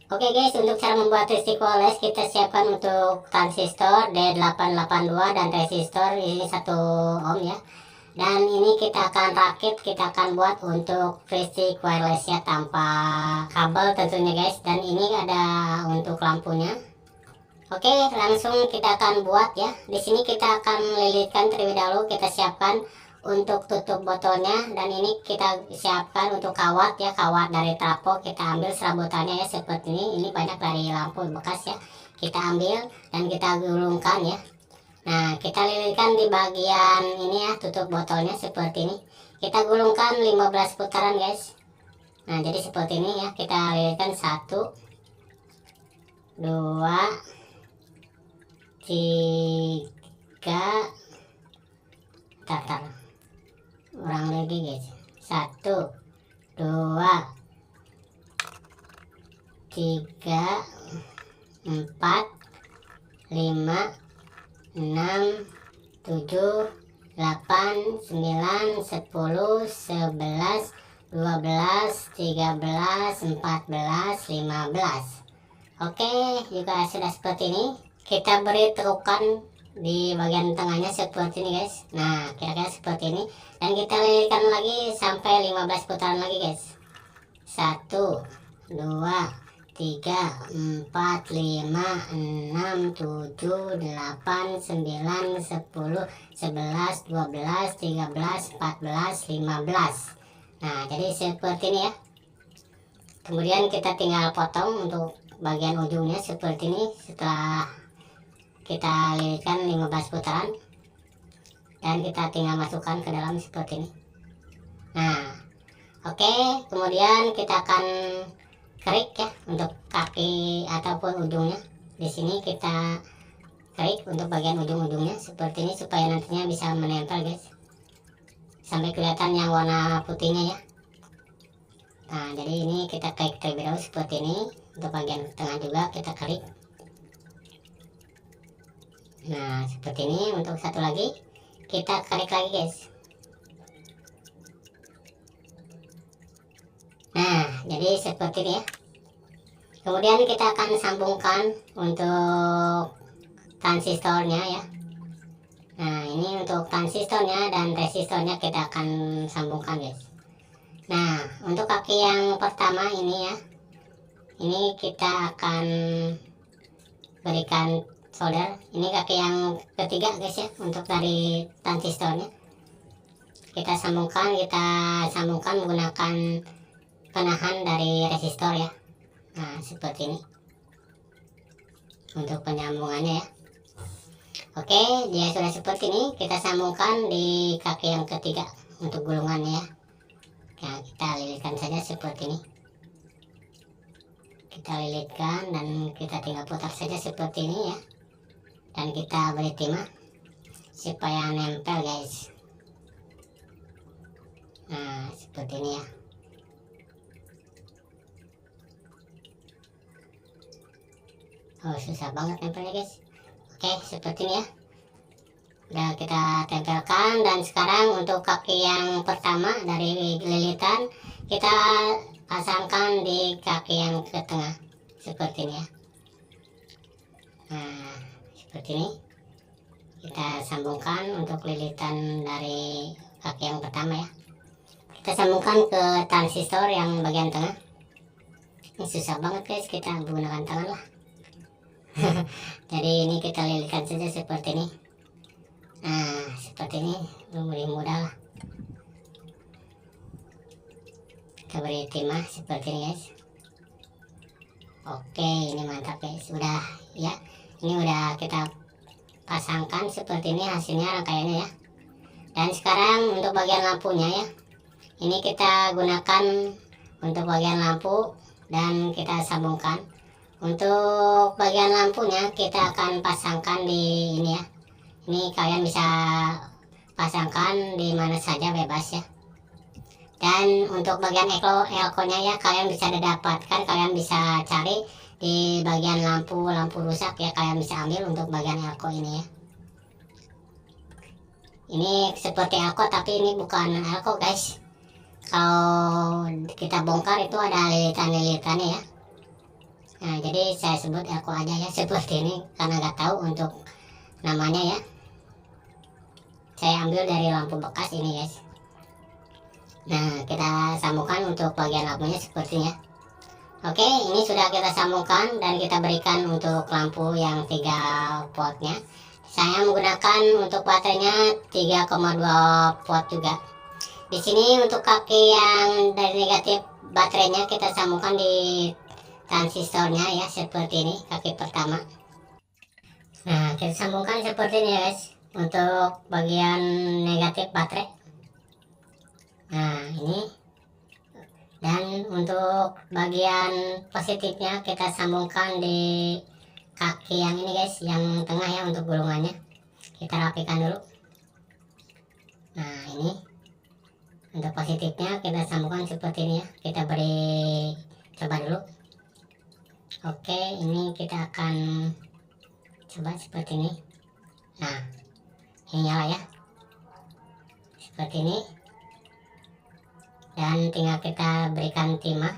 Oke guys, untuk cara membuat listrik wireless kita siapkan untuk transistor D882 dan resistor ini 1 ohm ya. Dan ini kita akan rakit, kita akan buat untuk listrik wireless ya, tanpa kabel tentunya guys. Dan ini ada untuk lampunya. Oke, langsung kita akan buat ya. Di sini kita akan lilitkan terlebih dahulu, kita siapkan untuk tutup botolnya, dan ini kita siapkan untuk kawat ya, kawat dari trafo kita ambil serabutannya ya, seperti ini banyak dari lampu bekas ya, kita ambil dan kita gulungkan ya. Nah, kita lilitkan di bagian ini ya, tutup botolnya seperti ini, kita gulungkan 15 putaran guys. Nah, jadi seperti ini ya, kita lilitkan 1 2 3, tar ulang lagi guys, 1 2 3 4 5 6 7 8 9 10 11 12 13 14 15. Oke, jika sudah seperti ini, kita beri terukan di bagian tengahnya seperti ini guys. Nah, kira-kira seperti ini, dan kita lilitkan lagi sampai 15 putaran lagi guys. 1 2 3 4 5 6 7 8 9 10 11 12 13 14 15. Nah, jadi seperti ini ya. Kemudian kita tinggal potong untuk bagian ujungnya seperti ini setelah kita lilitkan 15 putaran, dan kita tinggal masukkan ke dalam seperti ini. Nah, oke, kemudian kita akan kerik ya untuk kaki ataupun ujungnya. Di sini kita kerik untuk bagian ujung-ujungnya seperti ini, supaya nantinya bisa menempel guys, sampai kelihatan yang warna putihnya ya. Nah, jadi ini kita kerik terlebih dahulu seperti ini. Untuk bagian tengah juga kita kerik. Nah, seperti ini. Untuk satu lagi kita kerik lagi guys. Nah, jadi seperti ini ya. Kemudian kita akan sambungkan untuk transistornya ya. Nah, ini untuk transistornya dan resistornya kita akan sambungkan guys. Nah, untuk kaki yang pertama ini ya, ini kita akan berikan solder. Ini kaki yang ketiga guys ya, untuk dari transistornya kita sambungkan menggunakan penahan dari resistor ya. Nah, seperti ini untuk penyambungannya ya. Oke, dia sudah seperti ini, kita sambungkan di kaki yang ketiga untuk gulungannya ya. Nah, kita lilitkan saja seperti ini. Kita lilitkan dan kita tinggal putar saja seperti ini ya, dan kita beri timah supaya nempel guys. Nah, seperti ini ya. Oh, susah banget nempelnya guys. Oke, seperti ini ya, udah kita tempelkan. Dan sekarang untuk kaki yang pertama dari lilitan kita pasangkan di kaki yang ke tengah seperti ini ya. Nah, seperti ini kita sambungkan untuk lilitan dari kaki yang pertama ya. Kita sambungkan ke transistor yang bagian tengah. Ini susah banget guys, kita menggunakan tangan lah. Jadi ini kita lilitkan saja seperti ini. Nah, seperti ini lebih mudah lah. Kita beri timah seperti ini guys. Oke, ini mantap guys, udah ya. Ini udah kita pasangkan seperti ini hasilnya rangkaiannya ya. Dan sekarang untuk bagian lampunya ya, ini kita gunakan untuk bagian lampu dan kita sambungkan. Untuk bagian lampunya kita akan pasangkan di ini ya. Ini kalian bisa pasangkan di mana saja bebas ya. Dan untuk bagian elko-nya ya, kalian bisa dapatkan, kalian bisa cari di bagian lampu rusak ya, kalian bisa ambil untuk bagian elko ini ya. Ini seperti elko tapi ini bukan elko guys. Kalau kita bongkar itu ada lilitan-lilitannya ya. Nah, jadi saya sebut elko aja ya, seperti ini karena nggak tahu untuk namanya ya. Saya ambil dari lampu bekas ini guys. Nah, kita sambungkan untuk bagian lampunya sepertinya. Oke, ini sudah kita sambungkan dan kita berikan untuk lampu yang 3 voltnya. Saya menggunakan untuk baterainya 3,2 volt juga. Di sini untuk kaki yang dari negatif baterainya kita sambungkan di transistornya ya, seperti ini kaki pertama. Nah, kita sambungkan seperti ini ya guys untuk bagian negatif baterai. Nah, ini. Dan untuk bagian positifnya kita sambungkan di kaki yang ini guys, yang tengah ya, untuk gulungannya kita rapikan dulu. Nah, ini untuk positifnya kita sambungkan seperti ini ya, kita beri coba dulu. Oke, ini kita akan coba seperti ini. Nah, ini nyala ya, seperti ini. Dan tinggal kita berikan timah.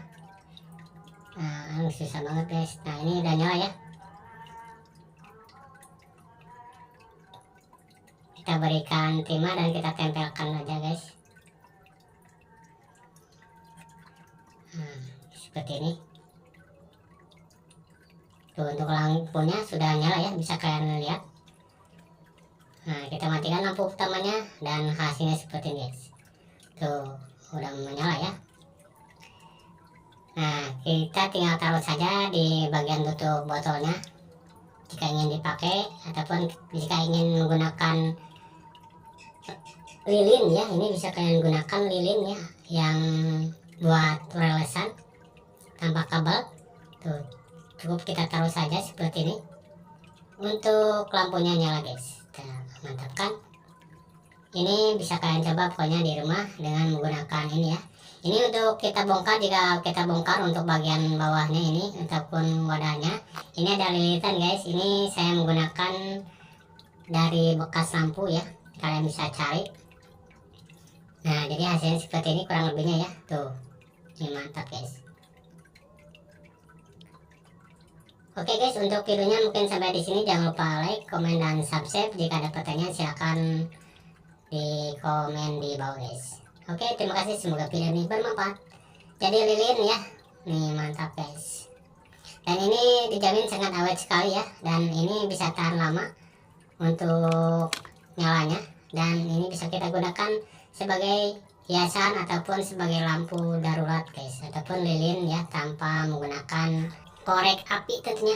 Nah, susah banget guys. Nah, ini udah nyala ya, kita berikan timah dan kita tempelkan aja guys. Nah, seperti ini. Tuh, untuk lampunya sudah nyala ya, bisa kalian lihat. Nah, kita matikan lampu utamanya dan hasilnya seperti ini guys. Tuh, udah menyala ya. Nah, kita tinggal taruh saja di bagian tutup botolnya jika ingin dipakai, ataupun jika ingin menggunakan lilin ya, ini bisa kalian gunakan lilin ya yang buat wirelessan tanpa kabel. Tuh, cukup kita taruh saja seperti ini. Untuk lampunya nyala guys, kita mantapkan. Ini bisa kalian coba pokoknya di rumah dengan menggunakan ini ya. Ini untuk kita bongkar, jika kita bongkar untuk bagian bawahnya ini ataupun wadahnya, ini ada lilitan guys. Ini saya menggunakan dari bekas lampu ya, kalian bisa cari. Nah, jadi hasilnya seperti ini kurang lebihnya ya. Tuh, ini mantap guys. Oke guys, untuk videonya mungkin sampai di sini. Jangan lupa like, komen, dan subscribe. Jika ada pertanyaan silahkan di komen di bawah guys. Oke, terima kasih, semoga video ini bermanfaat. Jadi lilin ya, nih mantap guys. Dan ini dijamin sangat awet sekali ya, dan ini bisa tahan lama untuk nyalanya. Dan ini bisa kita gunakan sebagai hiasan ataupun sebagai lampu darurat guys, ataupun lilin ya, tanpa menggunakan korek api tentunya.